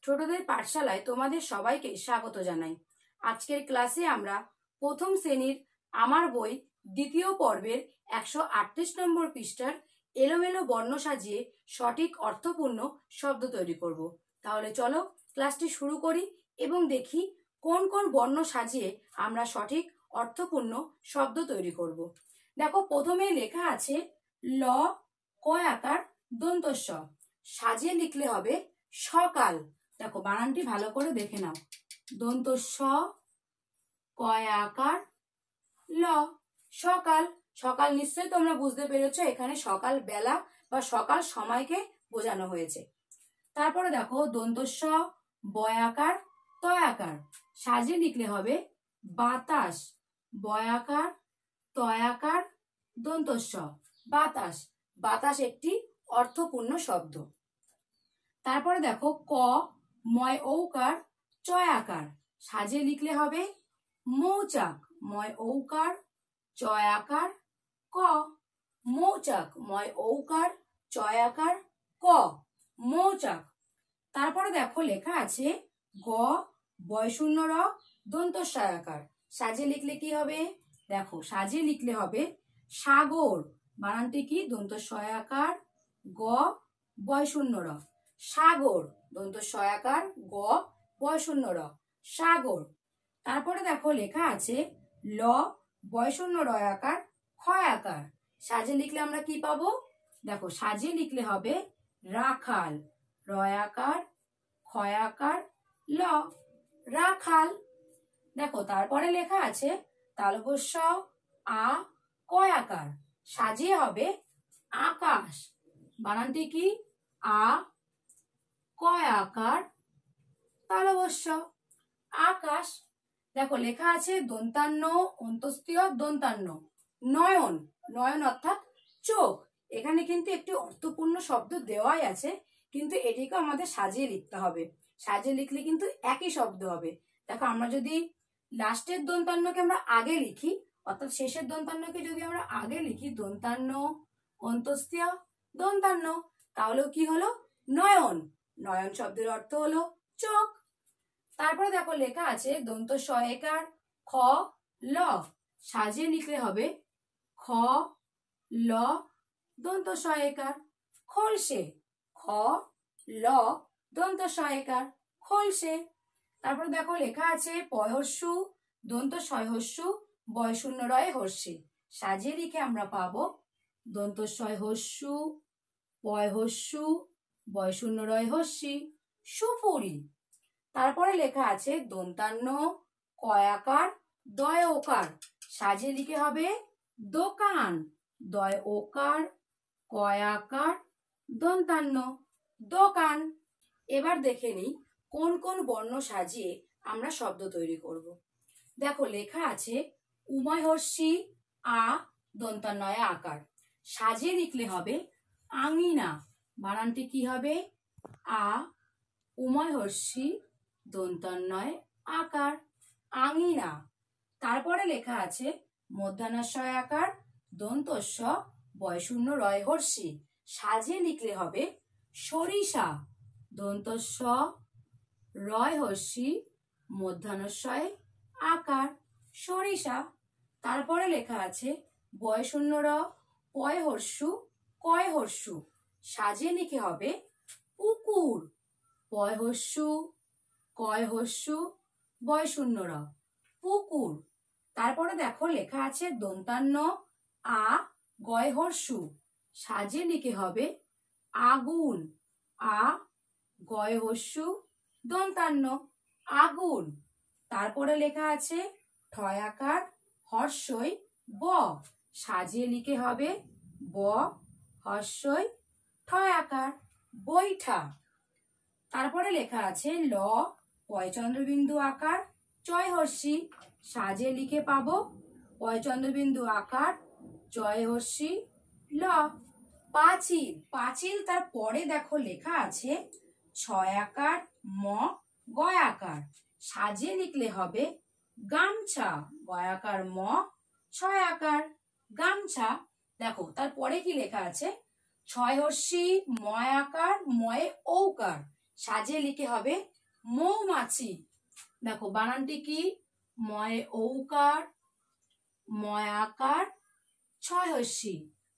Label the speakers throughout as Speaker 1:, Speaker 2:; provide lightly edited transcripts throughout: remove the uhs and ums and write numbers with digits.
Speaker 1: ছোটদের পাঠশালায় তোমাদের সবাইকে স্বাগত জানাই। আজকের ক্লাসে আমরা প্রথম শ্রেণীর আমার বই দ্বিতীয় পর্বের 138 নম্বর পৃষ্ঠার এলোমেলো বর্ণ সাজিয়ে সঠিক অর্থপূর্ণ শব্দ তৈরি করব। তাহলে চলো ক্লাসটি শুরু করি এবং দেখি কোন কোন বর্ণ সাজিয়ে আমরা সঠিক অর্থপূর্ণ শব্দ তৈরি করব। দেখো, প্রথমে লেখা আছে ল কয়াকার দন্ত স। সাজিয়ে লিখলে হবে সকাল। দেখো, বানানটি ভালো করে দেখে নাও। দন্ত স কয়াকার ল, সকাল। সকাল নিশ্চয়ই তোমরা বুঝতে পেরেছো, এখানে সকাল বেলা বা সকাল সময়কে বোঝানো হয়েছে। তারপরে দেখো দন্ত স বয়াকার তয়াকার। সাজিয়ে লিখলে হবে বাতাস। বয়াকার তয়াকার দন্ত স, বাতাস। বাতাস একটি অর্থপূর্ণ শব্দ। তারপরে দেখো ক ময় ঔকার চয়াকার। সাজিয়ে লিখলে হবে মৌচাক। ময় ঔকার চয়াকার ক, মৌচাক। ময় ঔকার চয়াকার ক, মৌচাক। তারপরে দেখো লেখা আছে গ বয় শূন্য র দন্ত সয়াকার। সাজিয়ে লিখলে কি হবে? দেখো, সাজিয়ে লিখলে হবে সাগর। বানানটি কি? দন্ত সয়াকার গ বয় শূন্য র, সাগর। দন্ত সয়াকার গ বয় শূন্য র, সাগর। তারপরে দেখো লেখা আছে ল বয় শূন্য র আকার ক্ষয় আকার। সাজিয়ে লিখলে আমরা কি পাবো? দেখো, সাজিয়ে লিখলে হবে রাখাল। রয় আকার ক্ষয় আকার ল, রাখাল। দেখো, তারপরে লেখা আছে তালব্য আ কয় আকার। সাজিয়ে হবে আকাশ। বানানটি কি? আ কয় আকার তালব্য আকাশ। দেখো, লেখা আছে দন্তান্ন অন্তস্তীয় দন্তান্ন নয়ন। নয়ন অর্থাৎ চোখ। এখানে কিন্তু একটি অর্থপূর্ণ শব্দ দেওয়াই আছে, কিন্তু এটিকে আমাদের সাজিয়ে লিখতে হবে। সাজিয়ে লিখলে কিন্তু একই শব্দ হবে। দেখো, আমরা যদি লাস্টের দন্তান্নকে আমরা আগে লিখি, অর্থাৎ শেষের দন্তান্নকে যদি আমরা আগে লিখি দন্তান্ন অন্তস্তীয় দন্তান্ন, তাহলেও কি হলো? নয়ন। নয়ন শব্দের অর্থ হলো চোখ। তারপরে দেখো লেখা আছে দন্ত সয়কার খ ল। সাজিয়ে লিখলে হবে খ ল দন্ত সয়কার খোলসে। খ ল দন্ত সয়কার খোলসে। তারপরে দেখো লেখা আছে পয়হস্যু দন্ত সয়হস্যু বয় শূন্য রয় হস্যি। সাজিয়ে লিখে আমরা পাবো দন্ত সয়হস্যু পয়হস্যু বয় শূন্য রয় হস্যি, সুপুরি। তারপরে লেখা আছে দন্তান্ন কয়াকার দয় ওকার। সাজিয়ে লিখে হবে দোকান। দয় ওকার কয়াকার দন্তান্ন দোকান। এবার দেখে নিই কোন কোন বর্ণ সাজিয়ে আমরা শব্দ তৈরি করব। দেখো, লেখা আছে উময় হর্ষি আ দন্তান্নয় আকার। সাজিয়ে লিখলে হবে আঙিনা। বানানটি কি হবে? আ উময় হর্ষি দন্তান্নয় আকার, আঙিনা। তারপরে লেখা আছে মধ্যাহ্নাশয় আকার দন্তস্য বয় শূন্য রয় হর্ষি। সাজিয়ে লিখলে হবে সরিষা। দন্তস্য রয় হর্ষি মধ্যাহ্নশয় আকার, সরিষা। তারপরে লেখা আছে বয় শূন্য র পয় হর্ষু কয় হর্ষু। সাজিয়ে লিখে হবে পুকুর। পয় হস্যু কয় হস্যু বয় শূন্য র, পুকুর। তারপরে দেখো লেখা আছে দন্তান্ন আ গয় হর্ষু। সাজিয়ে লিখে হবে আগুন। আ গয় হস্যু দন্তান্ন আগুন। তারপরে লেখা আছে ঠয় আকার হর্ষই ব। সাজিয়ে লিখে হবে ব হর্ষই ঠয় আকার বৈঠা। তারপরে লেখা আছে ল পয়চন্দ্রবিন্দু আকার চয় হর্ষি। সাজিয়ে লিখে পাবো পয়চন্দ্রবিন্দু আকার চয় হর্ষি ল, পাঁচিল। পাঁচিল। তারপরে দেখো লেখা আছে ছয় আকার ম গয় আকার। সাজিয়ে লিখলে হবে গামছা। গয় আকার ম ছয় আকার গামছা। দেখো, তারপরে কি লেখা আছে ছয় হর্ষি ময় আকার ময়ে ঔকার। সাজিয়ে লিখে হবে মৌমাছি। দেখো বানানটি কি? ময়ে ঔকার, ময়াকার, ছয় হস্যি,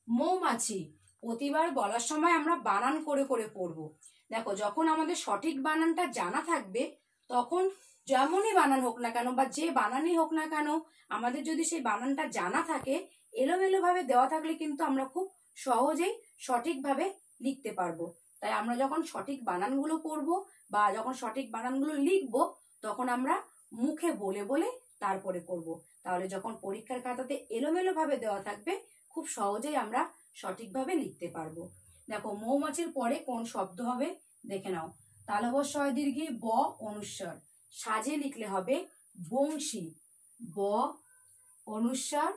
Speaker 1: মৌমাছি। প্রতিবার বলার সময় আমরা বানান করে করে পড়বো। দেখো যখন আমাদের সঠিক বানানটা জানা থাকবে, তখন যেমনই বানান হোক না কেন বা যে বানানই হোক না কেন, আমাদের যদি সেই বানানটা জানা থাকে, এলোমেলো ভাবে দেওয়া থাকলে কিন্তু আমরা খুব সহজেই সঠিকভাবে লিখতে পারবো। তাই আমরা যখন সঠিক বানানগুলো পড়বো বা যখন সঠিক বানানগুলো লিখবো, তখন আমরা মুখে বলে বলে তারপরে করব। তাহলে যখন পরীক্ষার খাতাতে এলোমেলো ভাবে দেওয়া থাকবে, খুব সহজেই আমরা সঠিকভাবে লিখতে পারবো। দেখো মৌমাছির পরে কোন শব্দ হবে দেখে নাও। তালব্য য় দীর্ঘী ব অনুস্বার, সাজে লিখলে হবে বংশী। ব অনুস্বার,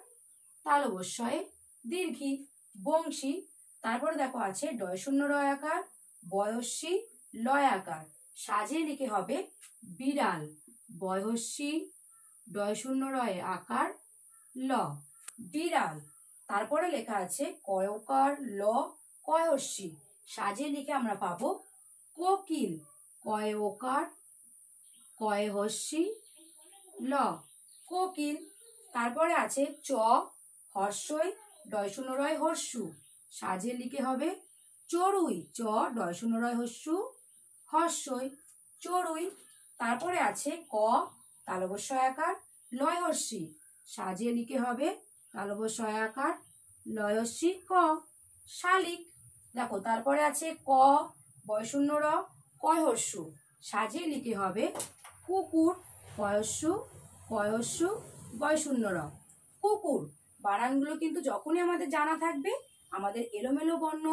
Speaker 1: তালব্য য় দীর্ঘী, বংশী। তারপরে দেখো আছে ডয় শূন্য রয় আকার, বয়স্বী লয় আকার, সাজে লিখে হবে বিড়াল। বয়স্বী ডয় শূন্য রয় আকার ল, বিড়াল। তারপরে লেখা আছে কয়কার ল কয়স্যি, সাজে লিখে আমরা পাবো কোকিল। কয়কার কয়স্যি ল, কোকিল। তারপরে আছে চ হর্ষই ডয় শূন্য রয় হর্ষু, সাজে লিখে হবে চড়ুই। চ ডয় শূন্য রয় হর্ষু হর্ষই, চড়ুই। তারপরে আছে ক তালব্য য় আকার লয় হর্ষি, সাজিয়ে লিখে হবে তালব্য য় আকার লয় হর্ষি ক, শালিক। দেখো তারপরে আছে ক বয় শূন্য র কয় হর্ষু, সাজিয়ে লিখে হবে কুকুর। কয়স্যু কয়স্যু বয় শূন্য র, কুকুর। বানানগুলো কিন্তু যখনই আমাদের জানা থাকবে, আমাদের এলোমেলো বর্ণ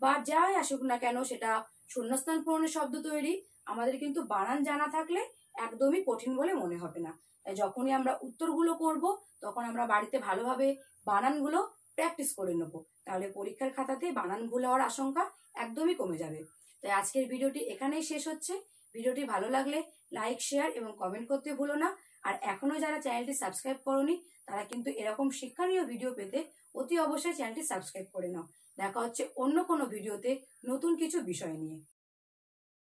Speaker 1: বা যাই আসুক না কেন, সেটা শূন্যস্থান পূরণের শব্দ তৈরি, আমাদের কিন্তু বানান জানা থাকলে একদমই কঠিন বলে মনে হবে না। তাই যখনই আমরা উত্তরগুলো করব, তখন আমরা বাড়িতে ভালোভাবে বানানগুলো প্র্যাকটিস করে নেব। তাহলে পরীক্ষার খাতাতে বানান ভুল হওয়ার আশঙ্কা একদমই কমে যাবে। তাই আজকের ভিডিওটি এখানেই শেষ হচ্ছে। ভিডিওটি ভালো লাগলে লাইক, শেয়ার এবং কমেন্ট করতে ভুলো না। আর এখনো যারা চ্যানেলটি সাবস্ক্রাইব করোনি, তারা কিন্তু এরকম শিক্ষণীয় ভিডিও পেতে অতি অবশ্যই চ্যানেলটি সাবস্ক্রাইব করে নাও। দেখা হচ্ছে অন্য কোনো ভিডিওতে নতুন কিছু বিষয় নিয়ে।